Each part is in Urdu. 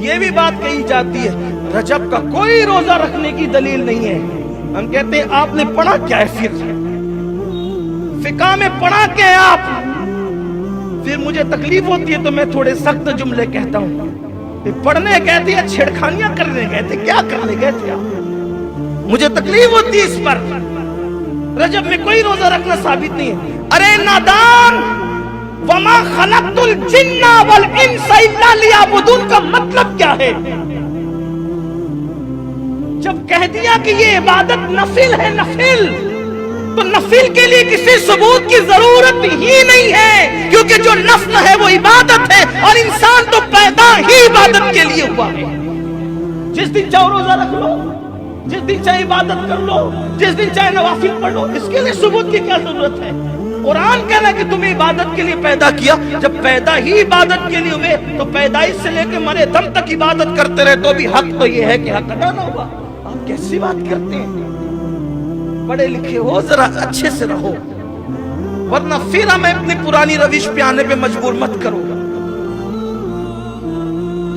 یہ بھی بات کہی جاتی ہے رجب کا کوئی روزہ رکھنے کی دلیل نہیں ہے. ہم کہتے ہیں آپ نے پڑھا کیا ہے؟ فقہ میں پڑھا کیا ہے آپ؟ پھر مجھے تکلیف ہوتی ہے تو میں تھوڑے سخت جملے کہتا ہوں. پڑھنے کہتے ہیں چھیڑخانیاں کرنے کہتے ہیں. کیا کرنے کہتے ہیں؟ مجھے تکلیف ہوتی ہے اس پر. رجب میں کوئی روزہ رکھنا ثابت نہیں ہے. ارے نادان، وما خلقت الجن والانس الا لیعبدون کا مطلب کیا ہے؟ جب کہہ دیا کہ یہ عبادت نفل ہے، نفل، تو نفل کے لیے کسی ثبوت کی ضرورت ہی نہیں ہے، کیونکہ جو نفل ہے وہ عبادت ہے، اور انسان تو پیدا ہی عبادت کے لیے ہوا ہے. جس دن چاہو روزہ رکھ لو، جس دن چاہے عبادت کر لو، جس دن چاہے نوافل پڑھ لو. اس کے لیے ثبوت کی کیا ضرورت ہے؟ قرآن کہنا کہ تمہیں عبادت کے لیے پیدا کیا. جب پیدا ہی عبادت کے لیے ہوئے تو پیدائش سے لے کے مرے دم تک عبادت کرتے رہے تو بھی حق تو یہ ہے کہ حق ادا نہ ہوا. آپ کیسی بات کرتے ہیں؟ پڑھے لکھے ہو، ذرا اچھے سے رہو، ورنہ پھر ہمیں اپنی پرانی روش پہ آنے پہ مجبور مت کرو.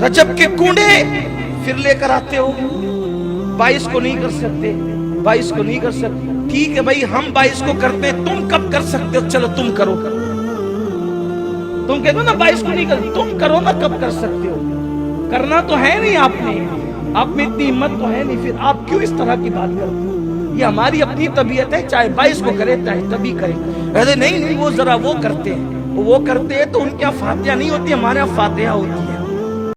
رجب کے کنڈے پھر لے کر آتے ہو. 22 کو نہیں کر سکتے، 22 کو نہیں کر سکتے. ٹھیک ہے بھائی، ہم 22 کو کرتے، تم کب کر سکتے ہو؟ چلو تم کرو. تم کہتے ہو نا 22 کو نہیں کر، تم کرو نا کب کر سکتے ہو. کرنا تو ہے نہیں آپ نے، آپ میں اتنی ہمت تو ہے نہیں. پھر آپ کیوں اس طرح کی بات کرتے ہو؟ یہ ہماری اپنی طبیعت ہے، چاہے 22 کو کرے چاہے تبھی کرے. نہیں وہ ذرا وہ کرتے ہیں، وہ کرتے ہیں تو ان کے یہاں فاتحہ نہیں ہوتی، ہمارے یہاں فاتحہ ہوتی ہے.